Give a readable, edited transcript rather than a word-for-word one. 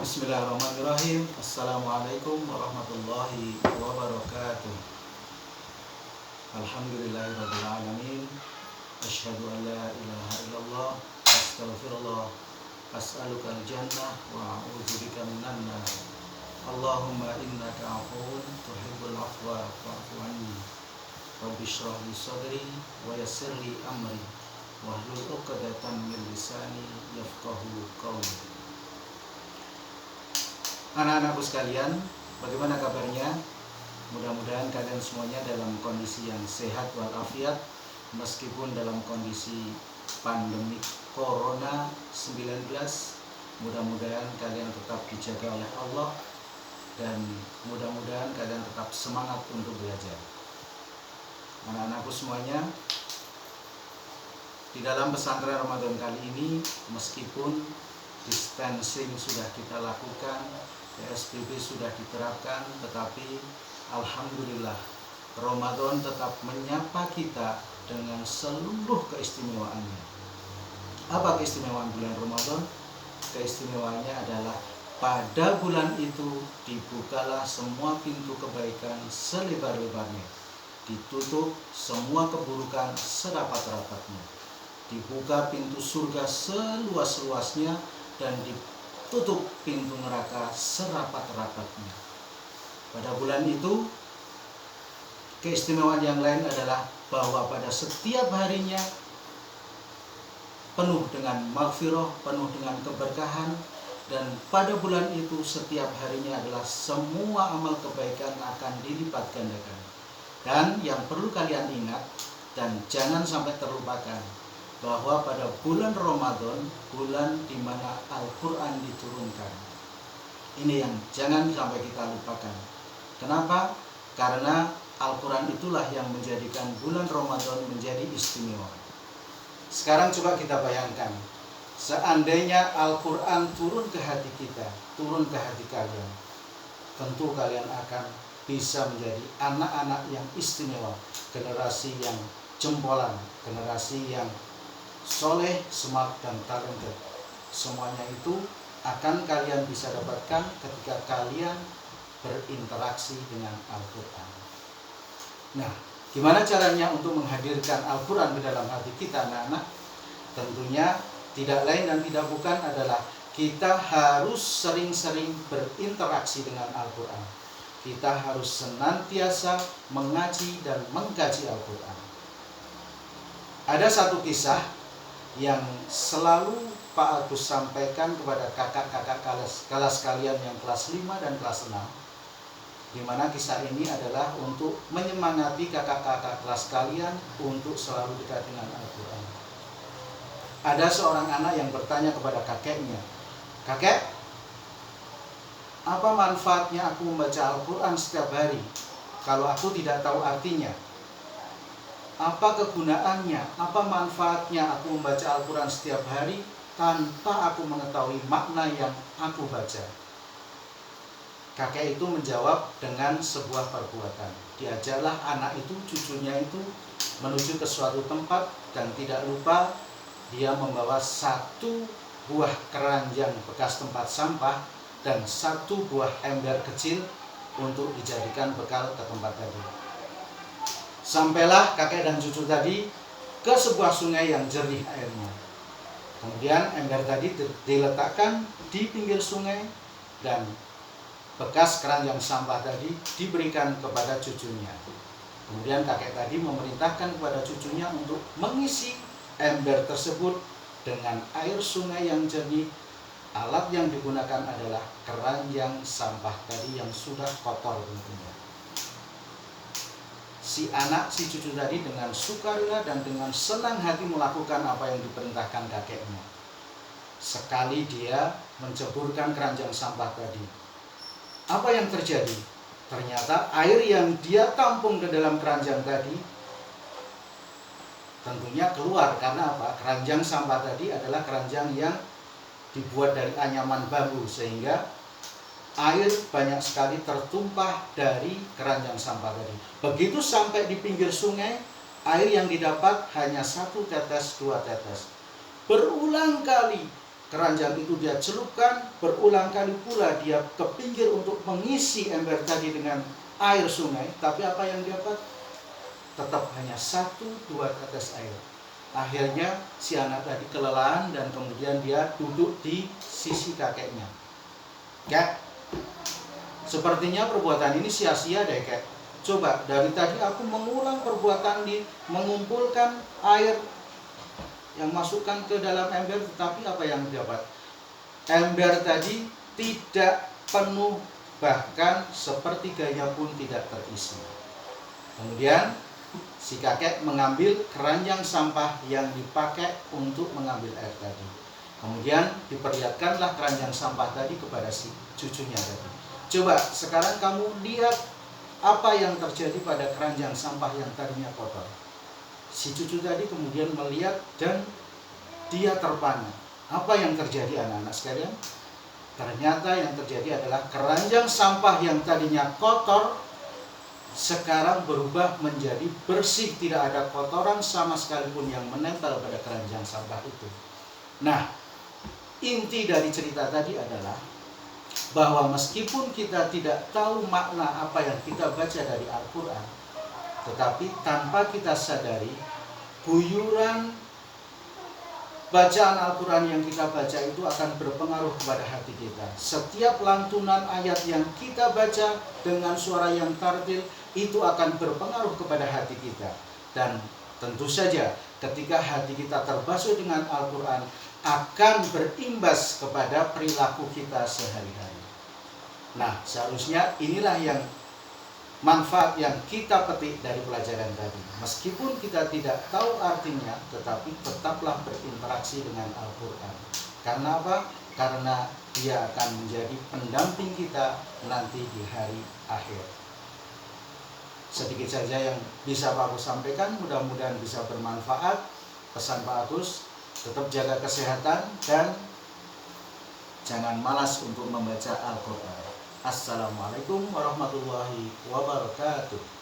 Bismillahirrahmanirrahim. Assalamualaikum warahmatullahi wabarakatuh. Alhamdulillahirabbil alamin. Asyhadu an la ilaha illallah, astaghfirullah, as'aluka al-jannah wa a'udzubika minan nar. Allahumma innaka 'afuwun tuhibbul 'afwa fa'fu anni. Rabbi shrah li sadri wa yassir li amri wahlul 'uqdatam min lisani yafqahu qawli. Anak-anakku sekalian, bagaimana kabarnya? Mudah-mudahan kalian semuanya dalam kondisi yang sehat walafiat, meskipun dalam kondisi pandemi Corona 19. Mudah-mudahan kalian tetap dijaga oleh Allah, dan mudah-mudahan kalian tetap semangat untuk belajar. Anak-anakku semuanya, di dalam pesantren Ramadan kali ini, meskipun distancing sudah kita lakukan, PSBB sudah diterapkan, tetapi alhamdulillah Ramadan tetap menyapa kita dengan seluruh keistimewaannya. Apa keistimewaan bulan Ramadan? Keistimewaannya adalah pada bulan itu dibukalah semua pintu kebaikan selebar-lebarnya, ditutup semua keburukan serapat-rapatnya, dibuka pintu surga seluas-luasnya, dan ditutup pintu neraka serapat-rapatnya. Pada bulan itu, keistimewaan yang lain adalah bahwa pada setiap harinya penuh dengan maghfirah, penuh dengan keberkahan, dan pada bulan itu setiap harinya adalah semua amal kebaikan akan dilipat gandakan. Dan yang perlu kalian ingat dan jangan sampai terlupakan, bahwa pada bulan Ramadan, bulan di mana Al-Quran diturunkan. Ini yang jangan sampai kita lupakan. Kenapa? Karena Al-Quran itulah yang menjadikan bulan Ramadan menjadi istimewa. Sekarang coba kita bayangkan, seandainya Al-Quran turun ke hati kita, turun ke hati kalian, tentu kalian akan bisa menjadi anak-anak yang istimewa, generasi yang jempolan, generasi yang soleh, smart, dan talented. Semuanya itu akan kalian bisa dapatkan ketika kalian berinteraksi dengan Al-Quran. Nah, gimana caranya untuk menghadirkan Al-Quran ke dalam hati kita, anak-anak? Tentunya tidak lain dan tidak bukan adalah kita harus sering-sering berinteraksi dengan Al-Quran. Kita harus senantiasa mengaji dan mengkaji Al-Quran. Ada satu kisah yang selalu Pak Agus sampaikan kepada kakak-kakak kelas kalian yang kelas 5 dan kelas 6, di mana kisah ini adalah untuk menyemangati kakak-kakak kelas kalian untuk selalu dekat dengan Al-Quran. Ada seorang anak yang bertanya kepada kakeknya, "Kakek, apa manfaatnya aku membaca Al-Quran setiap hari kalau aku tidak tahu artinya? Apa kegunaannya, apa manfaatnya aku membaca Al-Quran setiap hari tanpa aku mengetahui makna yang aku baca?" Kakek itu menjawab dengan sebuah perbuatan. Diajarlah anak itu, cucunya itu, menuju ke suatu tempat, dan tidak lupa dia membawa satu buah keranjang bekas tempat sampah dan satu buah ember kecil untuk dijadikan bekal ke tempat tadi. Sampailah kakek dan cucu tadi ke sebuah sungai yang jernih airnya. Kemudian ember tadi diletakkan di pinggir sungai, dan bekas keranjang sampah tadi diberikan kepada cucunya. Kemudian kakek tadi memerintahkan kepada cucunya untuk mengisi ember tersebut dengan air sungai yang jernih. Alat yang digunakan adalah keranjang sampah tadi yang sudah kotor tentunya. Si cucu tadi dengan sukarela dan dengan senang hati melakukan apa yang diperintahkan kakeknya. Sekali dia menceburkan keranjang sampah tadi, apa yang terjadi? Ternyata air yang dia tampung ke dalam keranjang tadi tentunya keluar. Karena apa? Keranjang sampah tadi adalah keranjang yang dibuat dari anyaman bambu, sehingga air banyak sekali tertumpah dari keranjang sampah tadi. Begitu sampai di pinggir sungai, air yang didapat hanya 1 tetes, 2 tetes. Berulang kali keranjang itu dia celupkan, berulang kali pula dia ke pinggir untuk mengisi ember tadi dengan air sungai, tapi apa yang dia dapat? Tetap hanya 1-2 tetes air. Akhirnya si anak tadi kelelahan dan kemudian dia duduk di sisi kakeknya. Kek, sepertinya perbuatan ini sia-sia deh, Kek. Coba, dari tadi aku mengulang perbuatan di mengumpulkan air yang masukkan ke dalam ember, tetapi apa yang dapat? Ember tadi tidak penuh, bahkan sepertiganya pun tidak terisi. Kemudian si kakek mengambil keranjang sampah yang dipakai untuk mengambil air tadi. Kemudian diperlihatkanlah keranjang sampah tadi kepada si cucunya tadi. Coba sekarang kamu lihat apa yang terjadi pada keranjang sampah yang tadinya kotor. Si cucu tadi kemudian melihat dan dia terpana. Apa yang terjadi anak-anak sekalian? Ternyata yang terjadi adalah keranjang sampah yang tadinya kotor sekarang berubah menjadi bersih, tidak ada kotoran sama sekalipun yang menempel pada keranjang sampah itu. Nah, inti dari cerita tadi adalah bahwa meskipun kita tidak tahu makna apa yang kita baca dari Al-Quran, tetapi tanpa kita sadari, guyuran bacaan Al-Quran yang kita baca itu akan berpengaruh kepada hati kita. Setiap lantunan ayat yang kita baca dengan suara yang tartil itu akan berpengaruh kepada hati kita. Dan tentu saja ketika hati kita terbasuh dengan Al-Quran akan berimbas kepada perilaku kita sehari-hari. Nah, seharusnya inilah yang manfaat yang kita petik dari pelajaran tadi. Meskipun kita tidak tahu artinya, tetapi tetaplah berinteraksi dengan Al-Quran. Karena apa? Karena dia akan menjadi pendamping kita nanti di hari akhir. Sedikit saja yang bisa Pak Agus sampaikan, mudah-mudahan bisa bermanfaat. Pesan Pak Agus, tetap jaga kesehatan dan jangan malas untuk membaca Al-Quran. Assalamualaikum warahmatullahi wabarakatuh.